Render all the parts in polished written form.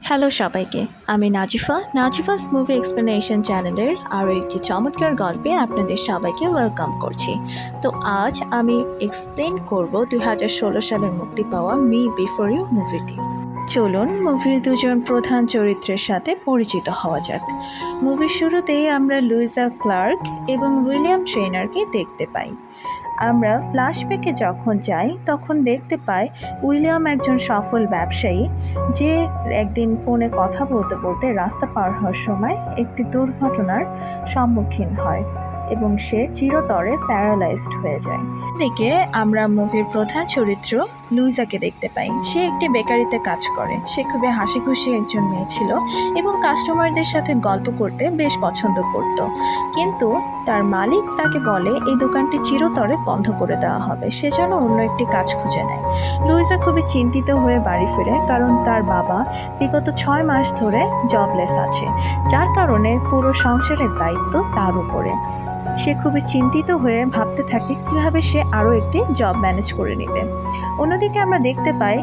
Hello সবাইকে, আমি নাজিফাস movie explanation চ্যানেলের আরও একটি চমৎকার গল্পে আপনাদের সবাইকে ওয়েলকাম করছি। তো আজ আমি এক্সপ্লেন করব 2016 সালে মুক্তি পাওয়া মি বিফোর ইউ মুভিটি। চলুন মুভির দুজন প্রধান চরিত্রের সাথে পরিচিত হওয়া যাক। মুভির শুরুতেই আমরা লুইজা ক্লার্ক এবং উইলিয়াম ট্রেনারকে দেখতে পাই। আমরা ফ্ল্যাশব্যাকে যখন যাই তখন দেখতে পাই উইলিয়াম একজন সফল ব্যবসায়ী যে একদিন ফোনে কথা বলতে বলতে রাস্তা পার হওয়ার সময় একটি দুর্ঘটনার সম্মুখীন হয় এবং সে চিরতরে প্যারালাইজড হয়ে যায়। এদিকে আমরা মুভির প্রধান চরিত্র লুইজাকে দেখতে পাই। সে একটি বেকারিতে কাজ করে। সে খুবই হাসি খুশি একজন মেয়ে ছিল এবং কাস্টমারদের সাথে গল্প করতে বেশ পছন্দ করত। কিন্তু তার মালিক তাকে বলে এই দোকানটি চিরতরে বন্ধ করে দেওয়া হবে, সে যেন অন্য একটি কাজ খুঁজে নেয়। লুইজা খুবই চিন্তিত হয়ে বাড়ি ফিরে, কারণ তার বাবা বিগত 6 মাস ধরে জবলেস আছে, যার কারণে পুরো সংসারের দায়িত্ব তার উপরে। সে খুবই চিন্তিত হয়ে ভাবতে থাকে কীভাবে সে আরও একটি জব ম্যানেজ করে নেবে। অন্যদিকে আমরা দেখতে পাই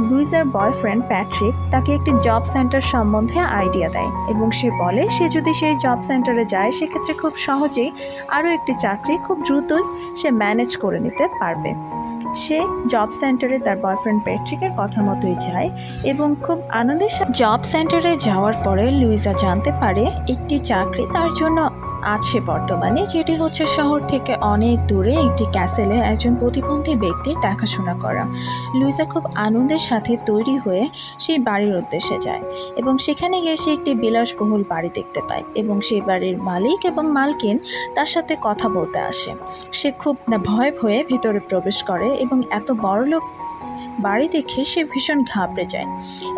লুইজার বয়ফ্রেন্ড প্যাট্রিক তাকে একটি জব সেন্টার সম্বন্ধে আইডিয়া দেয় এবং সে বলে সে যদি সেই জব সেন্টারে যায় সেক্ষেত্রে খুব সহজেই আরও একটি চাকরি খুব দ্রুতই সে ম্যানেজ করে নিতে পারবে। সে জব সেন্টারে তার বয়ফ্রেন্ড প্যাট্রিকের কথা মতোই যায় এবং খুব আনন্দের সাথে জব সেন্টারে যাওয়ার পরে লুইজা জানতে পারে একটি চাকরি তার জন্য আছে বর্তমানে, যেটি হচ্ছে শহর থেকে অনেক দূরে একটি ক্যাসেলে একজন প্রতিবন্ধী ব্যক্তির দেখাশোনা করা। লুইজা খুব আনন্দের সাথে তৈরি হয়ে সেই বাড়ির উদ্দেশ্যে যায় এবং সেখানে গিয়ে সে একটি বিলাসবহুল বাড়ি দেখতে পায় এবং সেই বাড়ির মালিক এবং মালকিন তার সাথে কথা বলতে আসে। সে খুব ভয়ে ভয়ে ভিতরে প্রবেশ করে এবং এত বড়লোক বাড়ি দেখে সে ভীষণ ঘাবড়ে যায়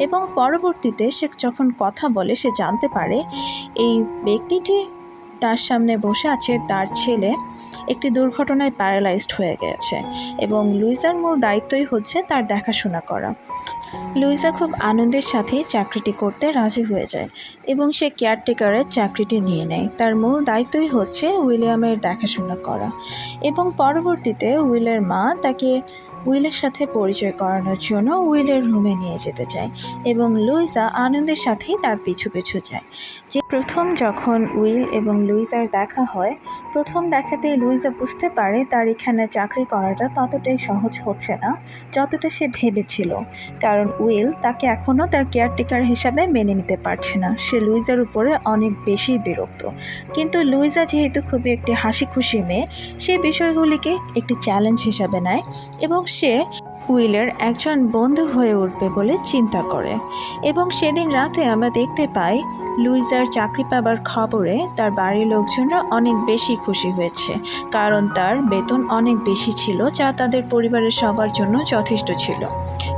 এবং পরবর্তীতে সে যখন কথা বলে সে জানতে পারে এই ব্যক্তিটি তার সামনে বসে আছে তার ছেলে একটি দুর্ঘটনায় প্যারালাইজড হয়ে গেছে এবং লুইজার মূল দায়িত্বই হচ্ছে তার দেখাশোনা করা। লুইজা খুব আনন্দের সাথে চাকরিটি করতে রাজি হয়ে যায় এবং সে কেয়ারটেকারের চাকরিটি নিয়ে নেয়। তার মূল দায়িত্বই হচ্ছে উইলিয়ামের দেখাশোনা করা এবং পরবর্তীতে উইলের মা তাকে উইলের সাথে পরিচয় করানোর জন্য উইলের রুমে নিয়ে যেতে চায় এবং লুইজা আনন্দের সাথেই তার পিছু পিছু যায়। যে প্রথম যখন উইল এবং লুইজার দেখা হয়, প্রথম দেখাতেই লুইজা বুঝতে পারে তার এখানে চাকরি করাটা ততটাই সহজ হচ্ছে না যতটা সে ভেবেছিল, কারণ উইল তাকে এখনও তার কেয়ারটেকার হিসাবে মেনে নিতে পারছে না। সে লুইজার উপরে অনেক বেশি বিরক্ত, কিন্তু লুইজা যেহেতু খুবই একটি হাসি খুশি মেয়ে, সে বিষয়গুলিকে একটি চ্যালেঞ্জ হিসাবে নেয় এবং সে উইলের একজন বন্ধু হয়ে উঠবে বলে চিন্তা করে। এবং সেদিন রাতে আমরা দেখতে পাই লুইজার চাকরি পাবার খবরে তার বাড়ির লোকজনরা অনেক বেশি খুশি হয়েছে, কারণ তার বেতন অনেক বেশি ছিল যা তাদের পরিবারের সবার জন্য যথেষ্ট ছিল।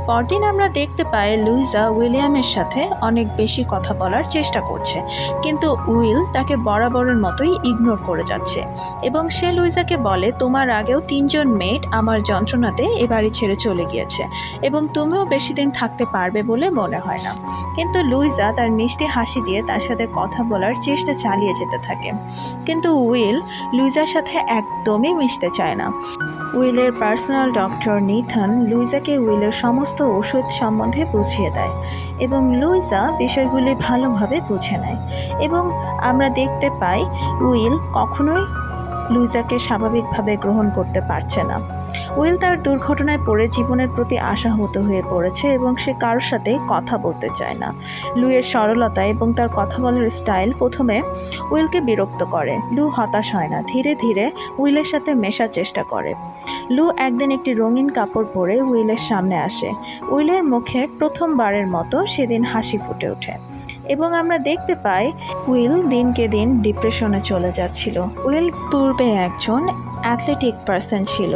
পরদিন আমরা দেখতে পাই লুইজা উইলিয়ামের সাথে অনেক বেশি কথা বলার চেষ্টা করছে, কিন্তু উইল তাকে বরাবরের মতোই ইগনোর করে যাচ্ছে এবং সে লুইজাকে বলে তোমার আগেও 3 জন মেড আমার যন্ত্রণাতে এ বাড়ি ছেড়ে চলে গিয়েছে এবং তুমিও বেশি দিন থাকতে পারবে বলে মনে হয় না। কিন্তু লুইজা তার মিষ্টি হাসি দিয়ে তার সাথে কথা বলার চেষ্টা চালিয়ে যেতে থাকে, কিন্তু উইল লুইজার সাথে একদমই মিশতে চায় না। উইলের পার্সোনাল ডক্টর নিথান লুইজাকে উইলের সমস্ত ওষুধ সম্বন্ধে বুঝিয়ে দেয় এবং লুইজা বিষয়গুলি ভালোভাবে বুঝে নেয় এবং আমরা দেখতে পাই উইল কখনোই লুইজাকে স্বাভাবিকভাবে গ্রহণ করতে পারছে না। উইল তার দুর্ঘটনায় পড়ে জীবনের প্রতি আশাহত হয়ে পড়েছে এবং সে কারোর সাথে কথা বলতে চায় না। লুইয়ের সরলতা এবং তার কথা বলার স্টাইল প্রথমে উইলকে বিরক্ত করে। লু হতাশ হয় না, ধীরে ধীরে উইলের সাথে মেশার চেষ্টা করে। লু একদিন একটি রঙিন কাপড় পরে উইলের সামনে আসে। উইলের মুখে প্রথমবারের মতো সেদিন হাসি ফুটে ওঠে এবং আমরা দেখতে পাই উইল দিনকে দিন ডিপ্রেশনে চলে যাচ্ছিল। উইল পূর্বে একজন অ্যাথলেটিক পার্সন ছিল।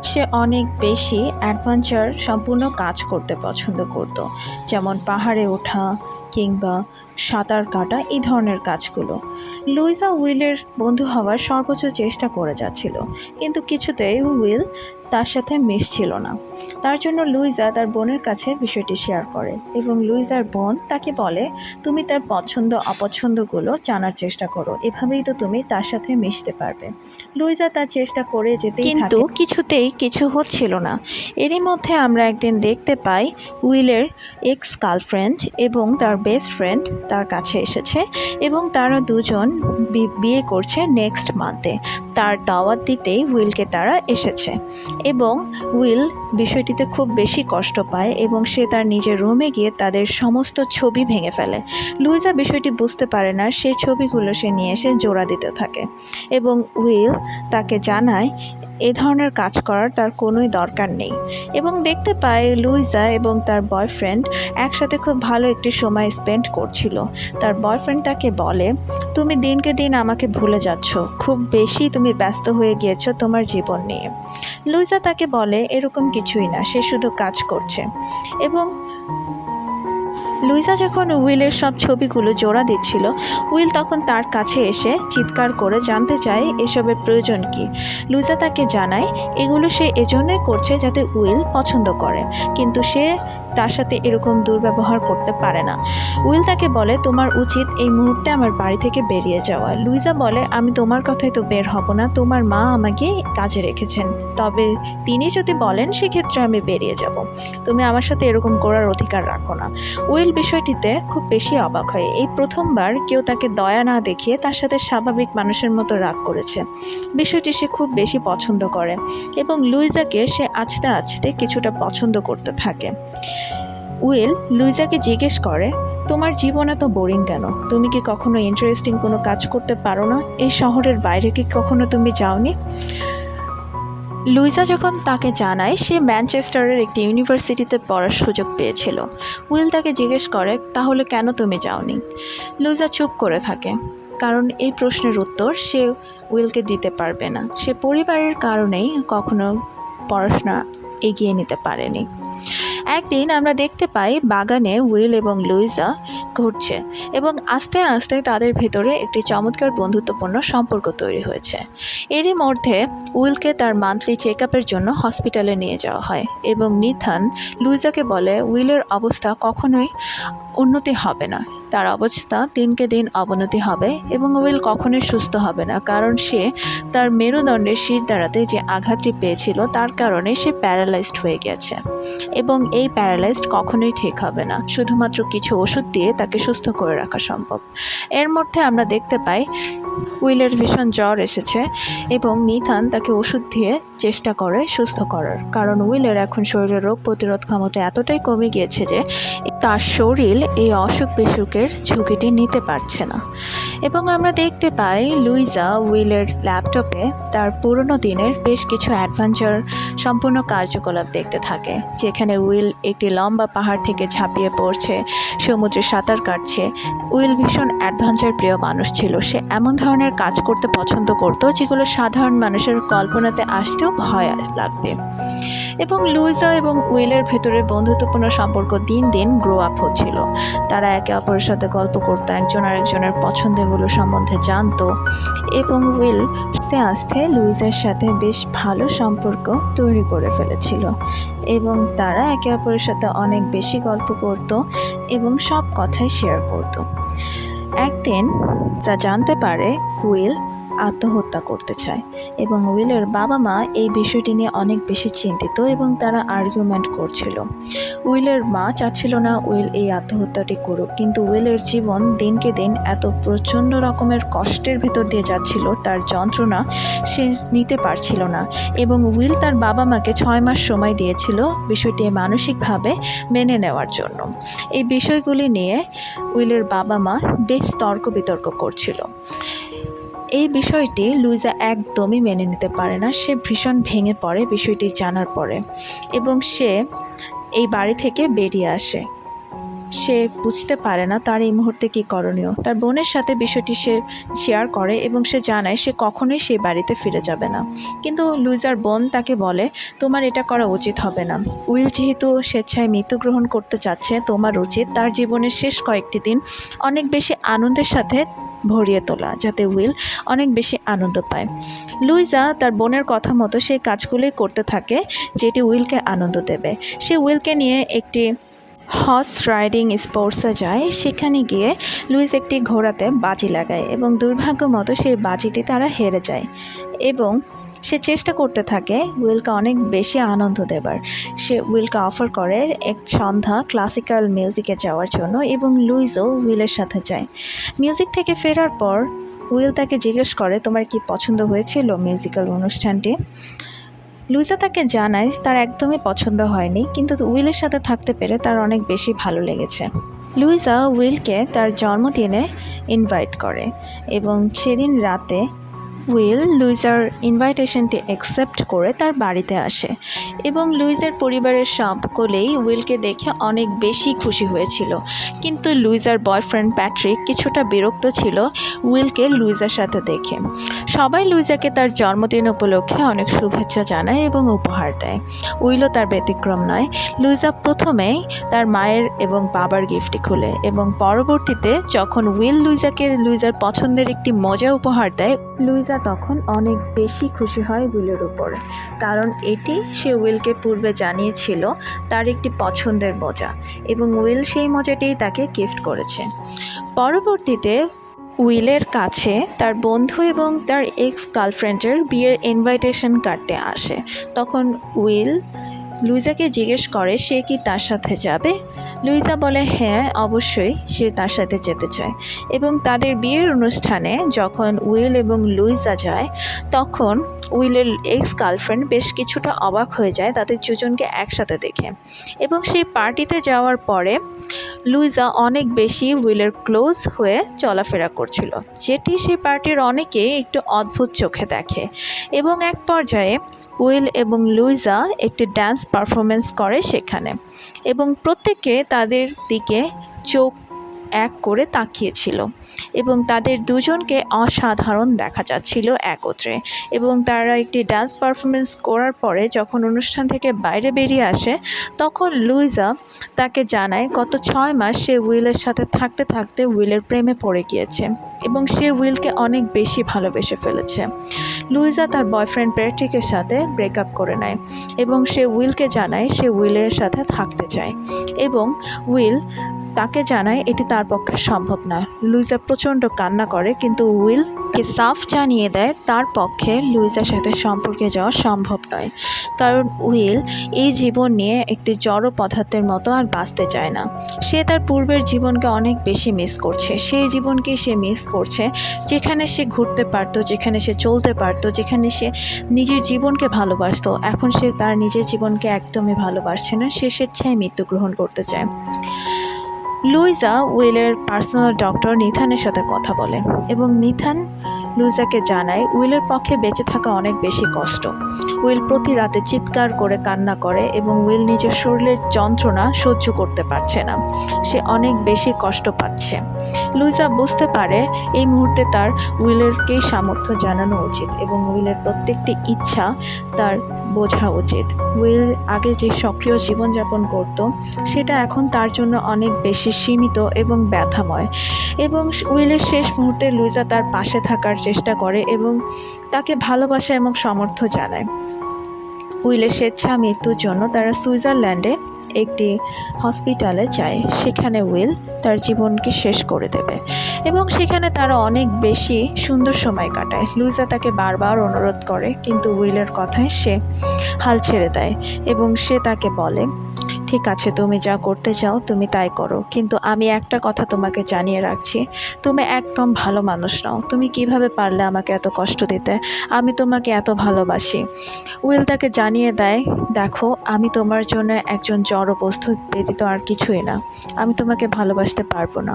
সে অনেক বেশি অ্যাডভেঞ্চার সম্পূর্ণ কাজ করতে পছন্দ করত, যেমন পাহাড়ে ওঠা কিংবা সাঁতার কাটা, এই ধরনের কাজগুলো। লুইজা উইলের বন্ধু হওয়ার সর্বোচ্চ চেষ্টা করে যাচ্ছিল, কিন্তু কিছুতেই উইল তার সাথে মিশছিল না। তার জন্য লুইজা তার বোনের কাছে বিষয়টি শেয়ার করে এবং লুইজার বোন তাকে বলে তুমি তার পছন্দ অপছন্দগুলো জানার চেষ্টা করো, এভাবেই তো তুমি তার সাথে মিশতে পারবে। লুইজা তার চেষ্টা করে যেতে কিন্তু কিছুতেই কিছু হচ্ছিল না। এরই মধ্যে আমরা একদিন দেখতে পাই উইলের এক্স গার্লফ্রেন্ড এবং তার বেস্ট ফ্রেন্ড তার কাছে এসেছে এবং তারা দুজন বিয়ে করছে নেক্সট মান্থে। তার দাওয়াত দিতেই উইলকে তারা এসেছে এবং উইল বিষয়টিতে খুব বেশি কষ্ট পায় এবং সে তার নিজের রুমে গিয়ে তাদের সমস্ত ছবি ভেঙে ফেলে। লুইজা বিষয়টি বুঝতে পারে না, সেই ছবিগুলো সে নিয়ে এসে জোড়া দিতে থাকে এবং উইল তাকে জানায় এ ধরনের কাজ করার তার কোনোই দরকার নেই এবং দেখতে পায় লুইজা এবং তার বয়ফ্রেন্ড একসাথে খুব ভালো একটি সময় স্পেন্ড করছিল। তার বয়ফ্রেন্ড তাকে বলে, তুমি দিনকে দিন আমাকে ভুলে যাচ্ছ, খুব বেশি তুমি ব্যস্ত হয়ে গিয়েছো তোমার জীবন নিয়ে। লুইজা তাকে বলে এরকম কিছুই না, সে শুধু কাজ করছে। এবং লুইজা যখন উইলের সব ছবিগুলো জোড়া দিচ্ছিল, উইল তখন তার কাছে এসে চিৎকার করে জানতে চায় এসবের প্রয়োজন কী। লুইজা তাকে জানায় এগুলো সে এজন্যই করছে যাতে উইল পছন্দ করে, কিন্তু সে তার সাথে এরকম দুর্ব্যবহার করতে পারে না। উইল তাকে বলে তোমার উচিত এই মুহূর্তে আমার বাড়ি থেকে বেরিয়ে যাওয়া। লুইজা বলে আমি তোমার কথাই তো বের হব না, তোমার মা আমাকে কাজে রেখেছেন, তবে তিনি যদি বলেন সেক্ষেত্রে আমি বেরিয়ে যাব, তুমি আমার সাথে এরকম করার অধিকার রাখো না। উইল বিষয়টিতে খুব বেশি অবাক হয়, এই প্রথমবার কেউ তাকে দয়া না দেখিয়ে তার সাথে স্বাভাবিক মানুষের মতো রাগ করেছে। বিষয়টি সে খুব বেশি পছন্দ করে এবং লুইজাকে সে আস্তে আস্তে কিছুটা পছন্দ করতে থাকে। উইল লুইজাকে জিজ্ঞেস করে তোমার জীবন এত বোরিং কেন, তুমি কি কখনো ইন্টারেস্টিং কোনো কাজ করতে পারো না, এই শহরের বাইরে কি কখনো তুমি যাওনি? লুইজা যখন তাকে জানায় সে ম্যানচেস্টারের একটি ইউনিভার্সিটিতে পড়ার সুযোগ পেয়েছিল, উইল তাকে জিজ্ঞেস করে তাহলে কেন তুমি যাওনি? লুইজা চুপ করে থাকে, কারণ এই প্রশ্নের উত্তর সে উইলকে দিতে পারবে না। সে পরিবারের কারণেই কখনো পড়াশোনা এগিয়ে নিতে পারেনি। একদিন আমরা দেখতে পাই বাগানে উইল এবং লুইজা ঘুরছে এবং আস্তে আস্তে তাদের ভেতরে একটি চমৎকার বন্ধুত্বপূর্ণ সম্পর্ক তৈরি হয়েছে। এরই মধ্যে উইলকে তার মান্থলি চেক আপের জন্য হসপিটালে নিয়ে যাওয়া হয় এবং নিথান লুইজাকে বলে উইলের অবস্থা কখনোই উন্নতি হবে না, তার অবস্থা দিনকে দিন অবনতি হবে এবং উইল কখনোই সুস্থ হবে না, কারণ সে তার মেরুদণ্ডের শির দ্বারাতে যে আঘাতটি পেয়েছিল তার কারণে সে প্যারালাইজড হয়ে গেছে এবং এই প্যারালাইজড কখনোই ঠিক হবে না, শুধুমাত্র কিছু ওষুধ দিয়ে তাকে সুস্থ করে রাখা সম্ভব। এর মধ্যে আমরা দেখতে পাই উইলের ভীষণ জ্বর এসেছে এবং নিথান তাকে ওষুধ দিয়ে চেষ্টা করে সুস্থ করার, কারণ উইলের এখন শরীরের রোগ প্রতিরোধ ক্ষমতা এতটাই কমে গিয়েছে যে তার শরীর এই অসুখ বিসুখের ঝুঁকিটি নিতে পারছে না। এবং আমরা দেখতে পাই লুইজা উইলের ল্যাপটপে তার পুরনো দিনের বেশ কিছু অ্যাডভেঞ্চার সম্পূর্ণ কার্যকলাপ দেখতে থাকে, যেখানে উইল একটি লম্বা পাহাড় থেকে ঝাঁপিয়ে পড়ছে, সমুদ্রে সাঁতার কাটছে। উইল ভীষণ অ্যাডভেঞ্চার প্রিয় মানুষ ছিল, সে এমন ধরনের কাজ করতে পছন্দ করত যেগুলো সাধারণ মানুষের কল্পনাতে আসতেও ভয় লাগবে। এবং লুইজা এবং উইলের ভেতরে বন্ধুত্বপূর্ণ সম্পর্ক দিন দিন গ্রো আপ হচ্ছিল। তারা একে অপরের সাথে গল্প করতো, একজন আরেকজনের পছন্দেরগুলো সম্বন্ধে জানতো এবং উইল আস্তে আস্তে লুইজার সাথে বেশ ভালো সম্পর্ক তৈরি করে ফেলেছিল এবং তারা একে অপরের সাথে অনেক বেশি গল্প করত এবং সব কথাই শেয়ার করত। একদিন যা জানতে পারে উইল আত্মহত্যা করতে চায় এবং উইলের বাবা মা এই বিষয়টি নিয়ে অনেক বেশি চিন্তিত এবং তারা আর্গুমেন্ট করছিল। উইলের মা চাচ্ছিল না উইল এই আত্মহত্যাটি করুক, কিন্তু উইলের জীবন দিনকে দিন এত প্রচণ্ড রকমের কষ্টের ভিতর দিয়ে যাচ্ছিল, তার যন্ত্রণা সে নিতে পারছিল না এবং উইল তার বাবা মাকে 6 মাস সময় দিয়েছিল বিষয়টি মানসিকভাবে মেনে নেওয়ার জন্য। এই বিষয়গুলি নিয়ে উইলের বাবা মা বেশ তর্ক বিতর্ক করছিল। এই বিষয়টি লুইজা একদমই মেনে নিতে পারে না, সে ভীষণ ভেঙে পড়ে বিষয়টি জানার পরে এবং সে এই বাড়ি থেকে বেরিয়ে আসে। সে বুঝতে পারে না তার এই মুহূর্তে কী করণীয়। তার বোনের সাথে বিষয়টি সে শেয়ার করে এবং সে জানায় সে কখনোই সেই বাড়িতে ফিরে যাবে না, কিন্তু লুইজার বোন তাকে বলে তোমার এটা করা উচিত হবে না, উইল যেহেতু স্বেচ্ছায় মৃত্যু গ্রহণ করতে চাচ্ছে, তোমার উচিত তার জীবনের শেষ কয়েকটি দিন অনেক বেশি আনন্দের সাথে ভরিয়ে তোলা, যাতে উইল অনেক বেশি আনন্দ পায়। লুইজা তার বোনের কথা মতো সেই কাজগুলোই করতে থাকে যেটি উইলকে আনন্দ দেবে। সে উইলকে নিয়ে একটি হর্স রাইডিং স্পোর্টসে যায়, সেখানে গিয়ে লুইস একটি ঘোড়াতে বাজি লাগায় এবং দুর্ভাগ্যমতো সেই বাজিটি তারা হেরে যায় এবং সে চেষ্টা করতে থাকে উইলকে অনেক বেশি আনন্দ দেবার। সে উইলকে অফার করে এক সন্ধ্যা ক্লাসিক্যাল মিউজিকে যাওয়ার জন্য এবং লুইসও উইলের সাথে যায়। মিউজিক থেকে ফেরার পর উইল তাকে জিজ্ঞেস করে, তোমার কি পছন্দ হয়েছিল মিউজিক্যাল অনুষ্ঠানটি? লুইসা তাকে জানায় তার একদমই পছন্দ হয়নি, কিন্তু উইলের সাথে থাকতে পেরে তার অনেক বেশি ভালো লেগেছে। লুইসা উইলকে তার জন্মদিনে ইনভাইট করে এবং সেদিন রাতে উইল লুইজার ইনভাইটেশনটি অ্যাকসেপ্ট করে তার বাড়িতে আসে এবং লুইজার পরিবারের সকলেই উইলকে দেখে অনেক বেশি খুশি হয়েছিল। কিন্তু লুইজার বয়ফ্রেন্ড প্যাট্রিক কিছুটা বিরক্ত ছিল উইলকে লুইজার সাথে দেখে। সবাই লুইজাকে তার জন্মদিন উপলক্ষে অনেক শুভেচ্ছা জানায় এবং উপহার দেয়। উইলও তার ব্যতিক্রম নয়। লুইজা প্রথমেই তার মায়ের এবং বাবার গিফটটি খুলে এবং পরবর্তীতে যখন উইল লুইজাকে লুইজার পছন্দের একটি মজা উপহার দেয়, লুইজা তখন অনেক বেশি খুশি হয় উইলের উপর, কারণ এটি সে উইলকে পূর্বে জানিয়েছিল তার একটি পছন্দের মজা এবং উইল সেই মজাটিই তাকে গিফট করেছে। পরবর্তীতে উইলের কাছে তার বন্ধু এবং তার এক্স গার্লফ্রেন্ডের বিয়ের ইনভাইটেশন কার্ডে আসে। তখন উইল লুইজাকে জিজ্ঞেস করে সে কি তার সাথে যাবে। লুইজা বলে হ্যাঁ, অবশ্যই সে তার সাথে যেতে চায় এবং তাদের বিয়ের অনুষ্ঠানে যখন উইল এবং লুইজা যায় তখন উইলের এক্স গার্লফ্রেন্ড বেশ কিছুটা অবাক হয়ে যায় তাদের দুজনকে একসাথে দেখে এবং সেই পার্টিতে যাওয়ার পরে লুইজা অনেক বেশি উইলের ক্লোজ হয়ে চলাফেরা করছিল, যেটি সেই পার্টির অনেকেই একটু অদ্ভুত চোখে দেখে এবং এক পর্যায়ে উইল এবং লুইজা একটি ডান্স পারফরমেন্স করে সেখানে এবং প্রত্যেকে তাদের দিকে চোখ এক করে তাকিয়েছিল এবং তাদের দুজনকে অসাধারণ দেখা যাচ্ছিল একত্রে। এবং তারা একটি ডান্স পারফরমেন্স করার পরে যখন অনুষ্ঠান থেকে বাইরে বেরিয়ে আসে তখন লুইজা তাকে জানায় গত 6 মাস সে উইলের সাথে থাকতে থাকতে উইলের প্রেমে পড়ে গিয়েছে এবং সে উইলকে অনেক বেশি ভালোবেসে ফেলেছে। লুইজা তার বয়ফ্রেন্ড প্যাট্রিকের সাথে ব্রেকআপ করে নেয় এবং সে উইলকে জানায় সে উইলের সাথে থাকতে চায় এবং উইল তাকে জানায় এটি তার পক্ষে সম্ভব না। লুইজা প্রচণ্ড কান্না করে, কিন্তু উইলকে সাফ জানিয়ে দেয় তার পক্ষে লুইজার সাথে সম্পর্কে যাওয়া সম্ভব নয়, কারণ উইল এই জীবন নিয়ে একটি জড় পদার্থের মতো আর বাঁচতে চায় না। সে তার পূর্বের জীবনকে অনেক বেশি মিস করছে। সেই জীবনকেই সে মিস করছে যেখানে সে ঘুরতে পারতো, যেখানে সে চলতে পারতো, যেখানে সে নিজের জীবনকে ভালোবাসতো। এখন সে তার নিজের জীবনকে একদমই ভালোবাসছে না, সে স্বেচ্ছায় মৃত্যুগ্রহণ করতে চায়। লুইজা উইলের পার্সোনাল ডক্টর নিথানের সাথে কথা বলে এবং নিথান লুইজাকে জানায় উইলের পক্ষে বেঁচে থাকা অনেক বেশি কষ্ট। উইল প্রতি রাতে চিৎকার করে কান্না করে এবং উইল নিজের শরীরের যন্ত্রণা সহ্য করতে পারছে না, সে অনেক বেশি কষ্ট পাচ্ছে। লুইজা বুঝতে পারে এই মুহূর্তে তার উইলেরকেই সামর্থ্য জানানো উচিত এবং উইলের প্রত্যেকটি ইচ্ছা তার বোঝা উচিত। উইল আগে যে সক্রিয় জীবনযাপন করত সেটা এখন তার জন্য অনেক বেশি সীমিত এবং ব্যথাময় এবং উইলের শেষ মুহূর্তে লুইজা তার পাশে থাকার চেষ্টা করে এবং তাকে ভালোবাসা এবং সমর্থন জানায়। উইলের স্বেচ্ছা মৃত্যুর জন্য তারা সুইজারল্যান্ডে একটি হসপিটালে যায়, সেখানে উইল তার জীবনকে শেষ করে দেবে এবং সেখানে তারা অনেক বেশি সুন্দর সময় কাটায়। লুইজা তাকে বারবার অনুরোধ করে, কিন্তু উইলের কথায় সে হাল ছেড়ে দেয় এবং সে তাকে বলে ঠিক আছে, তুমি যা করতে চাও তুমি তাই করো, কিন্তু আমি একটা কথা তোমাকে জানিয়ে রাখছি, তুমি একদম ভালো মানুষ নও। তুমি কিভাবে পারলে আমাকে এত কষ্ট দিতে? আমি তোমাকে এত ভালোবাসি। উইল তাকে জানিয়ে দেয়, দেখো আমি তোমার জন্য একজন জড় বস্তু ব্যতীত আর কিছুই না, আমি তোমাকে ভালোবাসতে পারবো না।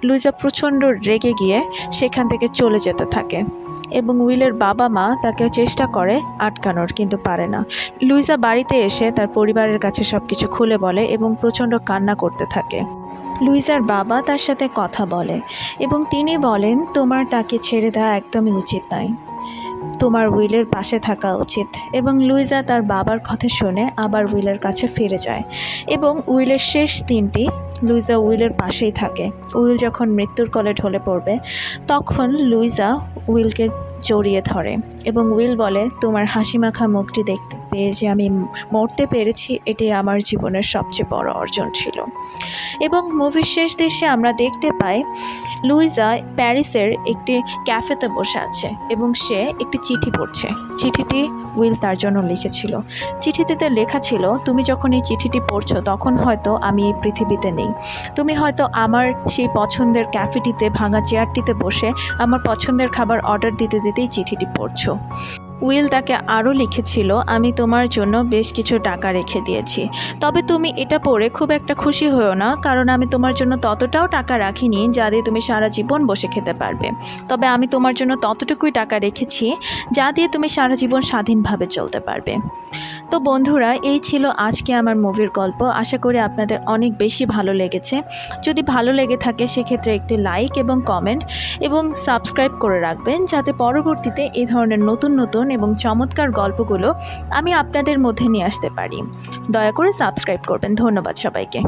লুইজা প্রচণ্ড রেগে গিয়ে সেখান থেকে চলে যেতে থাকে এবং উইলের বাবা মা তাকে চেষ্টা করে আটকানোর, কিন্তু পারে না। লুইজা বাড়িতে এসে তার পরিবারের কাছে সব কিছু খুলে বলে এবং প্রচণ্ড কান্না করতে থাকে। লুইজার বাবা তার সাথে কথা বলে এবং তিনি বলেন তোমার তাকে ছেড়ে দেওয়া একদমই উচিত নয়, তোমার উইলের পাশে থাকা উচিত। এবং লুইজা তার বাবার কথা শুনে আবার উইলের কাছে ফিরে যায় এবং উইলের শেষ দিনটি লুইজা উইলের পাশেই থাকে। উইল যখন মৃত্যুর কোলে ঢলে পড়বে তখন লুইজা উইলকে জড়িয়ে ধরে এবং উইল বলে তোমার হাসিমাখা মুখটি দেখতে পেয়ে যে আমি মরতে পেরেছি, এটি আমার জীবনের সবচেয়ে বড় অর্জন ছিল। এবং মুভির শেষ দৃশ্যে আমরা দেখতে পাই লুইজা প্যারিসের একটি ক্যাফেতে বসে আছে এবং সে একটি চিঠি পড়ছে। চিঠিটি উইল তার জন্য লিখেছিল। চিঠিটিতে লেখা ছিল, তুমি যখন এই চিঠিটি পড়ছো তখন হয়তো আমি এই পৃথিবীতে নেই। তুমি হয়তো আমার সেই পছন্দের ক্যাফেটিতে ভাঙা চেয়ারটিতে বসে আমার পছন্দের খাবার অর্ডার দিতে দিতেই চিঠিটি পড়ছো। উইল তাকে আরও লিখেছিল, আমি তোমার জন্য বেশ কিছু টাকা রেখে দিয়েছি, তবে তুমি এটা পড়ে খুব একটা খুশি হও না, কারণ আমি তোমার জন্য ততটাও টাকা রাখিনি যা দিয়ে তুমি সারা জীবন বসে খেতে পারবে। তবে আমি তোমার জন্য ততটুকুই টাকা রেখেছি যা দিয়ে তুমি সারা জীবন স্বাধীনভাবে চলতে পারবে। তো বন্ধুরা, এই ছিল আজকে আমার মুভির গল্প। আশা করি আপনাদের অনেক বেশি ভালো লেগেছে। যদি ভালো লেগে থাকে সেক্ষেত্রে একটি লাইক এবং কমেন্ট এবং সাবস্ক্রাইব করে রাখবেন, যাতে পরবর্তীতে এই ধরনের নতুন নতুন এবং চমৎকার গল্পগুলো আমি আপনাদের মধ্যে নিয়ে আসতে পারি। দয়া করে সাবস্ক্রাইব করবেন। ধন্যবাদ সবাইকে।